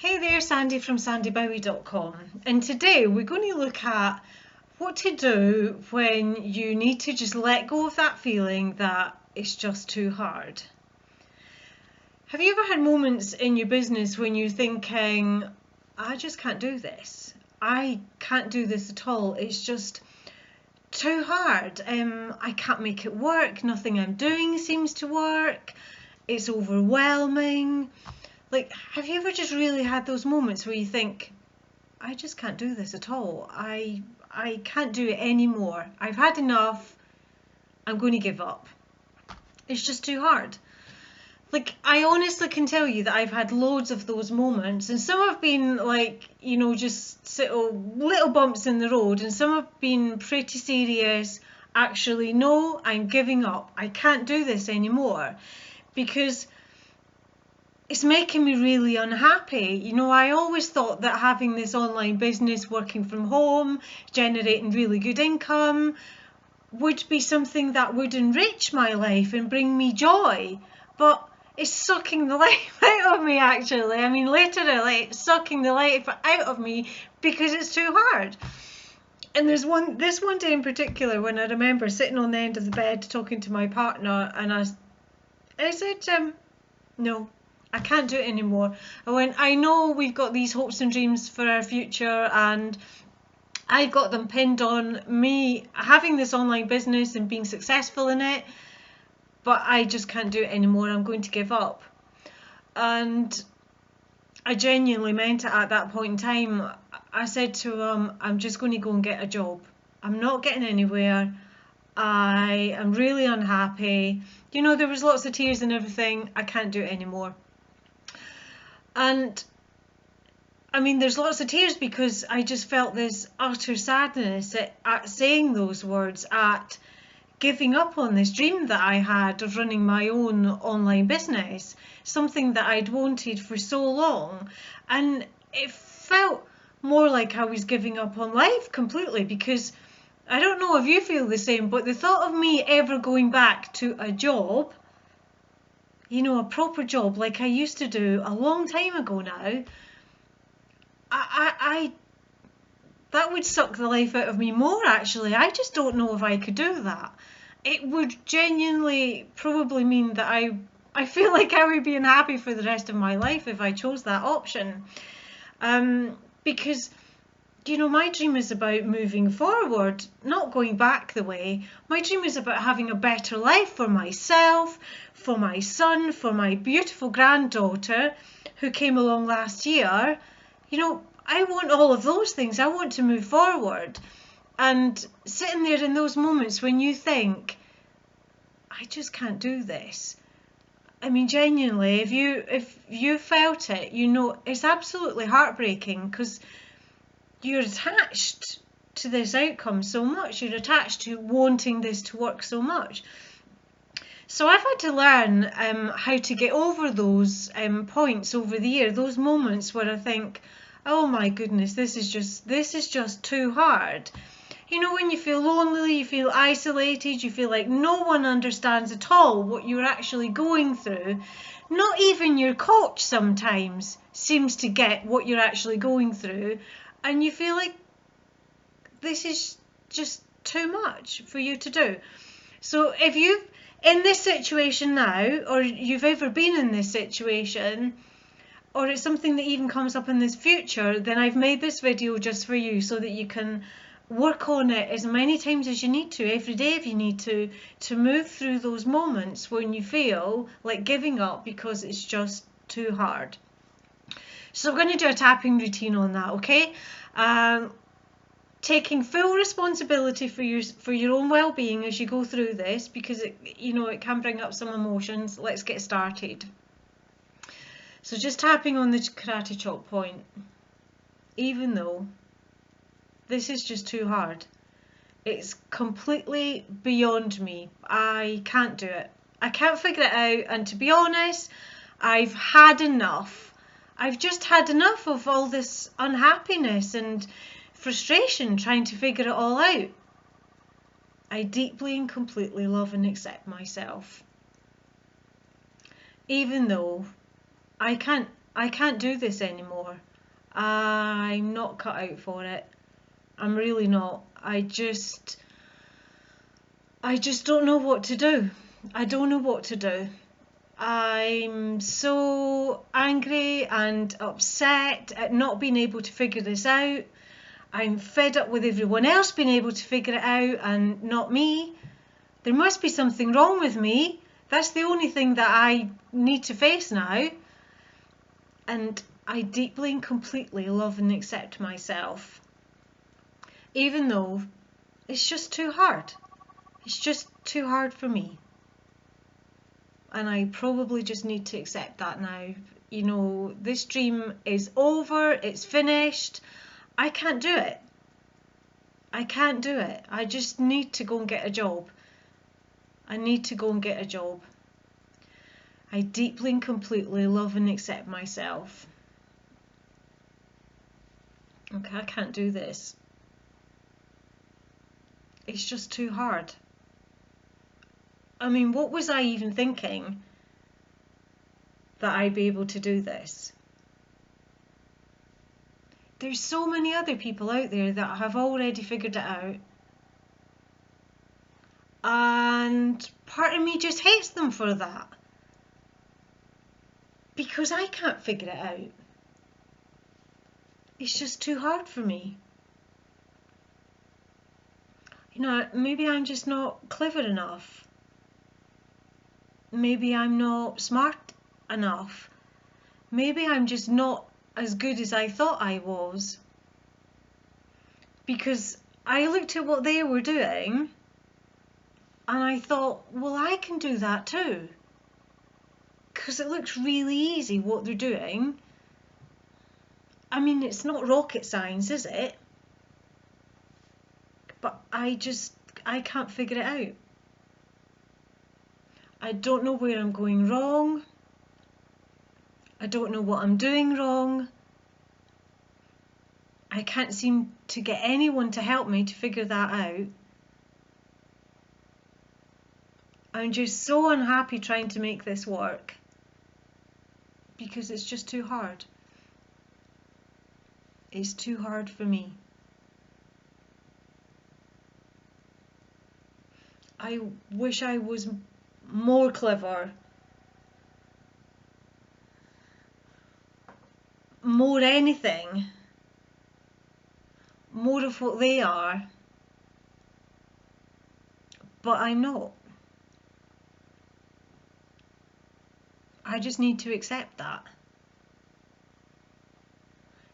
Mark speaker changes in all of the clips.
Speaker 1: Hey there, Sandy from sandybowie.com, and today we're going to look at what to do when you need to just let go of that feeling that it's just too hard. Have you ever had moments in your business when you're thinking, I just can't do this. I can't do this at all. It's just too hard. I can't make it work. Nothing I'm doing seems to work. It's overwhelming. Like, have you ever just really had those moments where you think, I just can't do this at all. I can't do it anymore. I've had enough. I'm going to give up. It's just too hard. Like, I honestly can tell you that I've had loads of those moments, and some have been like, just little bumps in the road, and some have been pretty serious. Actually, no, I'm giving up. I can't do this anymore because it's making me really unhappy. I always thought that having this online business, working from home, generating really good income would be something that would enrich my life and bring me joy. But it's sucking the life out of me, actually. I mean, literally sucking the life out of me because it's too hard. And this one day in particular when I remember sitting on the end of the bed talking to my partner, and I said, no, I can't do it anymore. I went, I know we've got these hopes and dreams for our future, and I've got them pinned on me having this online business and being successful in it, but I just can't do it anymore. I'm going to give up. And I genuinely meant it at that point in time. I said to him, I'm just going to go and get a job. I'm not getting anywhere. I am really unhappy. There was lots of tears and everything. I can't do it anymore. And I mean, there's lots of tears because I just felt this utter sadness at saying those words, at giving up on this dream that I had of running my own online business, something that I'd wanted for so long. And it felt more like I was giving up on life completely, because I don't know if you feel the same, but the thought of me ever going back to a job, a proper job like I used to do a long time ago now, I that would suck the life out of me more, actually. I just don't know if I could do that. It would genuinely probably mean that I feel like I would be unhappy for the rest of my life if I chose that option. Because my dream is about moving forward, not going back the way. My dream is about having a better life for myself, for my son, for my beautiful granddaughter who came along last year. I want all of those things. I want to move forward. And sitting there in those moments when you think, I just can't do this. I mean, genuinely, if you felt it, it's absolutely heartbreaking, because you're attached to this outcome so much. You're attached to wanting this to work so much. So I've had to learn how to get over those points over the year, those moments where I think, oh my goodness, this is just too hard. When you feel lonely, you feel isolated, you feel like no one understands at all what you're actually going through. Not even your coach sometimes seems to get what you're actually going through. And you feel like this is just too much for you to do. So if you've in this situation now, or you've ever been in this situation, or it's something that even comes up in this future, then I've made this video just for you so that you can work on it as many times as you need to, every day if you need to move through those moments when you feel like giving up because it's just too hard. So we're going to do a tapping routine on that, okay? Taking full responsibility for your own well-being as you go through this, because it can bring up some emotions. Let's get started. So just tapping on the karate chop point. Even though this is just too hard, it's completely beyond me. I can't do it. I can't figure it out, and to be honest, I've had enough. I've just had enough of all this unhappiness and frustration trying to figure it all out. I deeply and completely love and accept myself. Even though I can't I can't do this anymore. I'm not cut out for it. I'm really not. I just don't know what to do. I don't know what to do. I'm so angry and upset at not being able to figure this out. I'm fed up with everyone else being able to figure it out and not me. There must be something wrong with me. That's the only thing that I need to face now. And I deeply and completely love and accept myself. Even though it's just too hard. It's just too hard for me. And I probably just need to accept that now. You know, this dream is over, it's finished. I can't do it. I can't do it. I just need to go and get a job. I need to go and get a job. I deeply and completely love and accept myself. Okay, I can't do this. It's just too hard. I mean, what was I even thinking that I'd be able to do this? There's so many other people out there that have already figured it out. And part of me just hates them for that. Because I can't figure it out. It's just too hard for me. You know, maybe I'm just not clever enough. Maybe I'm not smart enough. Maybe I'm just not as good as I thought I was. Because I looked at what they were doing and I thought, well, I can do that too. Because it looks really easy what they're doing. I mean, it's not rocket science, is it? But I can't figure it out. I don't know where I'm going wrong. I don't know what I'm doing wrong. I can't seem to get anyone to help me to figure that out. I'm just so unhappy trying to make this work because it's just too hard. It's too hard for me. I wish I was more clever, more anything, more of what they are, but I'm not. I just need to accept that.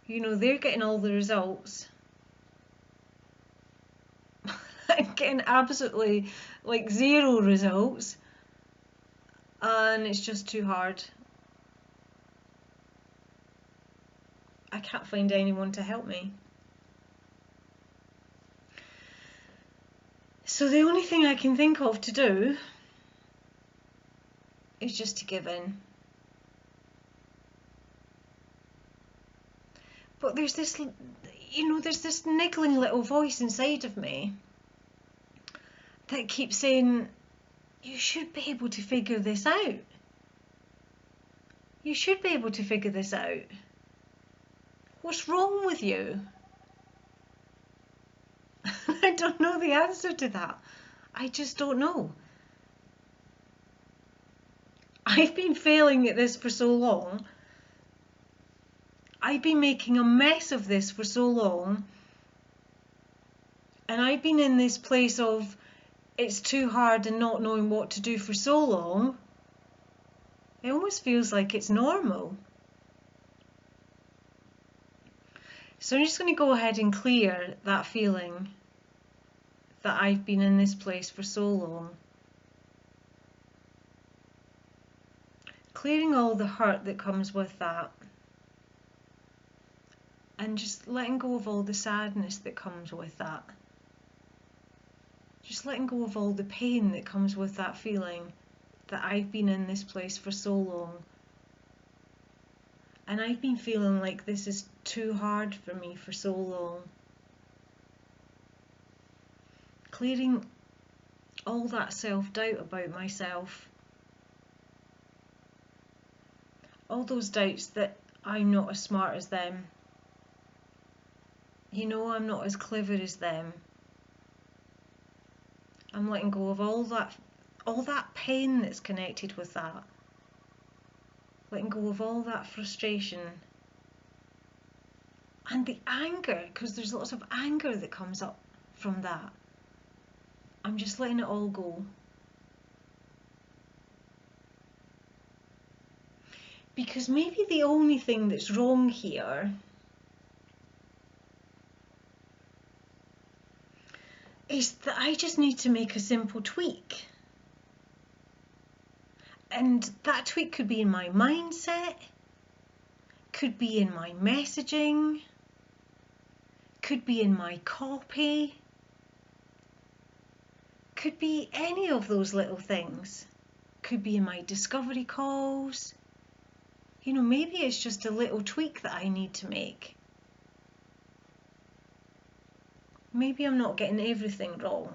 Speaker 1: You know, they're getting all the results. I'm getting absolutely like zero results, and it's just too hard. I can't find anyone to help me. So the only thing I can think of to do is just to give in. But there's this, you know, there's this niggling little voice inside of me that keeps saying, you should be able to figure this out. You should be able to figure this out. What's wrong with you? I don't know the answer to that. I just don't know. I've been failing at this for so long. I've been making a mess of this for so long. And I've been in this place of it's too hard and not knowing what to do for so long. It almost feels like it's normal. So I'm just going to go ahead and clear that feeling that I've been in this place for so long. Clearing all the hurt that comes with that. And just letting go of all the sadness that comes with that. Just letting go of all the pain that comes with that feeling that I've been in this place for so long. And I've been feeling like this is too hard for me for so long. Clearing all that self-doubt about myself. All those doubts that I'm not as smart as them. You know, I'm not as clever as them. I'm letting go of all that pain that's connected with that. Letting go of all that frustration. And the anger, because there's lots of anger that comes up from that. I'm just letting it all go. Because maybe the only thing that's wrong here is that I just need to make a simple tweak. And that tweak could be in my mindset, could be in my messaging, could be in my copy, could be any of those little things. Could be in my discovery calls. You know, maybe it's just a little tweak that I need to make. Maybe I'm not getting everything wrong.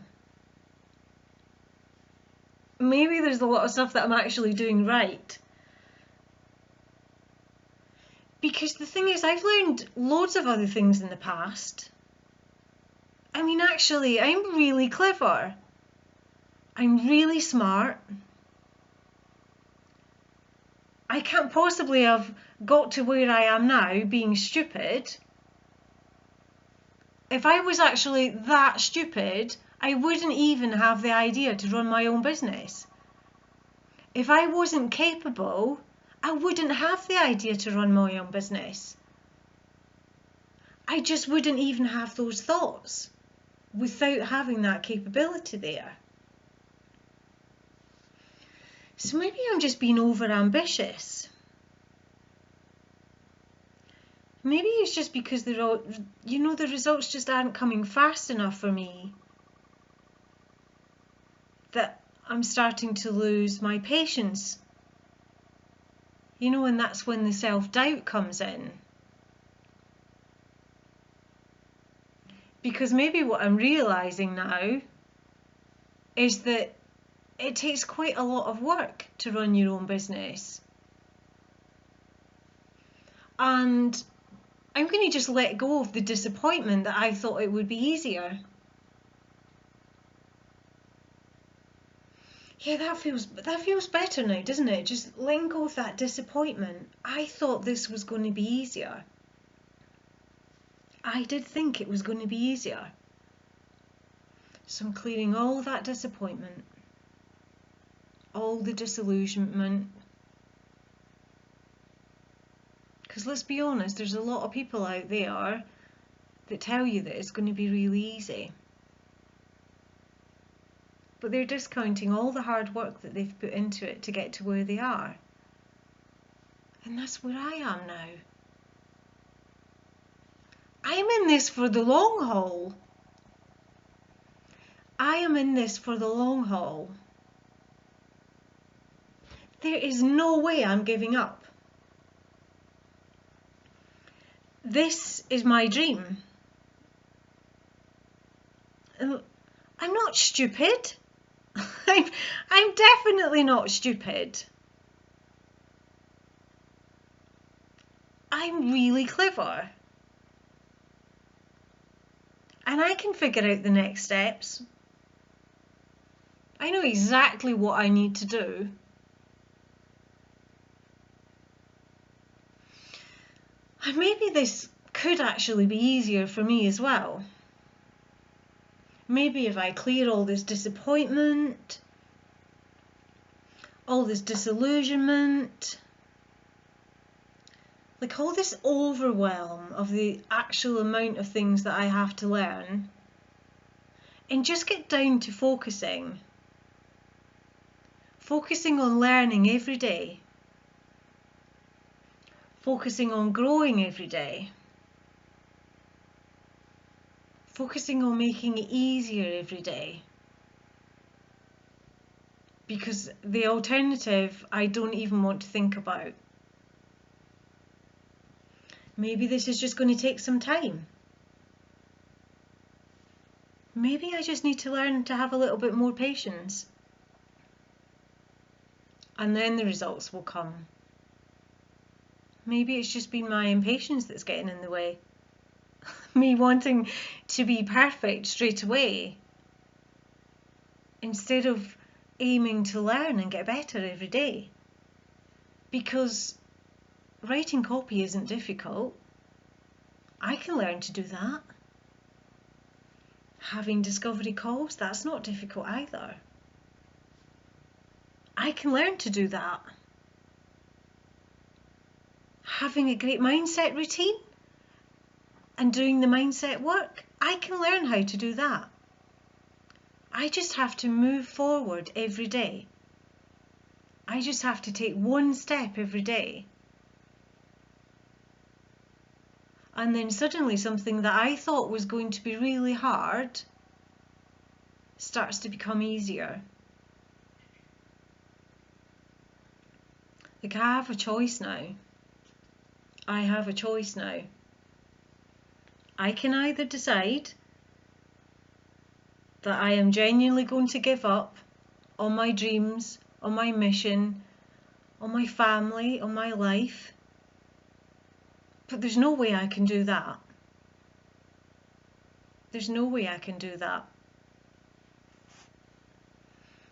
Speaker 1: Maybe there's a lot of stuff that I'm actually doing right. Because the thing is, I've learned loads of other things in the past. I mean, actually, I'm really clever. I'm really smart. I can't possibly have got to where I am now being stupid. If I was actually that stupid, I wouldn't even have the idea to run my own business. If I wasn't capable, I wouldn't have the idea to run my own business. I just wouldn't even have those thoughts without having that capability there. So maybe I'm just being over ambitious. Maybe it's just because the results just aren't coming fast enough for me that I'm starting to lose my patience. You know, and that's when the self-doubt comes in. Because maybe what I'm realising now is that it takes quite a lot of work to run your own business. And I'm going to just let go of the disappointment that I thought it would be easier. Yeah, that feels better now, doesn't it? Just letting go of that disappointment. I thought this was going to be easier. I did think it was going to be easier. So I'm clearing all that disappointment, all the disillusionment. Because let's be honest, there's a lot of people out there that tell you that it's going to be really easy. But they're discounting all the hard work that they've put into it to get to where they are. And that's where I am now. I'm in this for the long haul. I am in this for the long haul. There is no way I'm giving up. This is my dream. I'm not stupid. I'm definitely not stupid. I'm really clever. And I can figure out the next steps. I know exactly what I need to do. And maybe this could actually be easier for me as well. Maybe if I clear all this disappointment, all this disillusionment, like all this overwhelm of the actual amount of things that I have to learn, and just get down to focusing on learning every day, focusing on growing every day, focusing on making it easier every day. Because the alternative I don't even want to think about. Maybe this is just going to take some time. Maybe I just need to learn to have a little bit more patience. And then the results will come. Maybe it's just been my impatience that's getting in the way. Me wanting to be perfect straight away instead of aiming to learn and get better every day. Because writing copy isn't difficult. I can learn to do that. Having discovery calls, that's not difficult either. I can learn to do that. Having a great mindset routine and doing the mindset work, I can learn how to do that. I just have to move forward every day. I just have to take one step every day. And then suddenly something that I thought was going to be really hard starts to become easier. Like, I have a choice now. I have a choice now. I can either decide that I am genuinely going to give up on my dreams, on my mission, on my family, on my life. But there's no way I can do that. There's no way I can do that.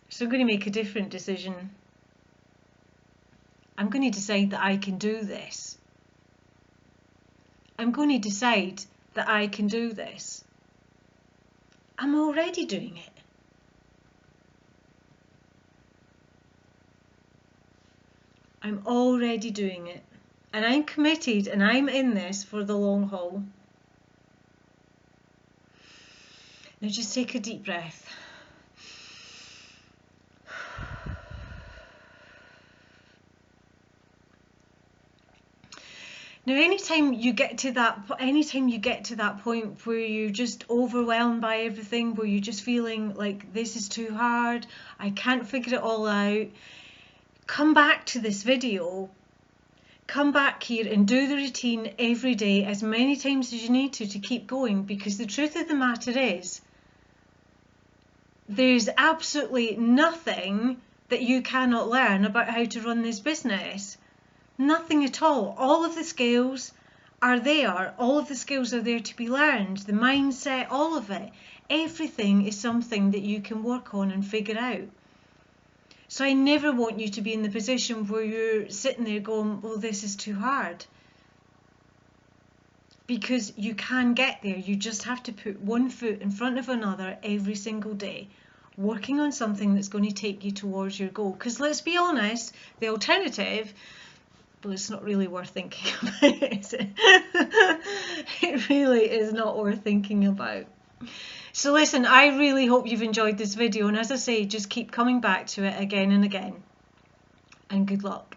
Speaker 1: So I'm going to make a different decision. I'm going to decide that I can do this. I'm going to decide that I can do this. I'm already doing it. I'm already doing it. And I'm committed and I'm in this for the long haul. Now just take a deep breath. Now, anytime you get to that point where you're just overwhelmed by everything, where you're just feeling like this is too hard, I can't figure it all out, come back to this video. Come back here and do the routine every day as many times as you need to keep going, because the truth of the matter is there's absolutely nothing that you cannot learn about how to run this business. Nothing at all. All of the skills are there. All of the skills are there to be learned. The mindset, all of it. Everything is something that you can work on and figure out. So I never want you to be in the position where you're sitting there going, well, this is too hard. Because you can get there. You just have to put one foot in front of another every single day, working on something that's going to take you towards your goal. Because let's be honest, the alternative, well, it's not really worth thinking about, is it? It really is not worth thinking about. So listen, I really hope you've enjoyed this video, and as I say, just keep coming back to it again and again, and good luck.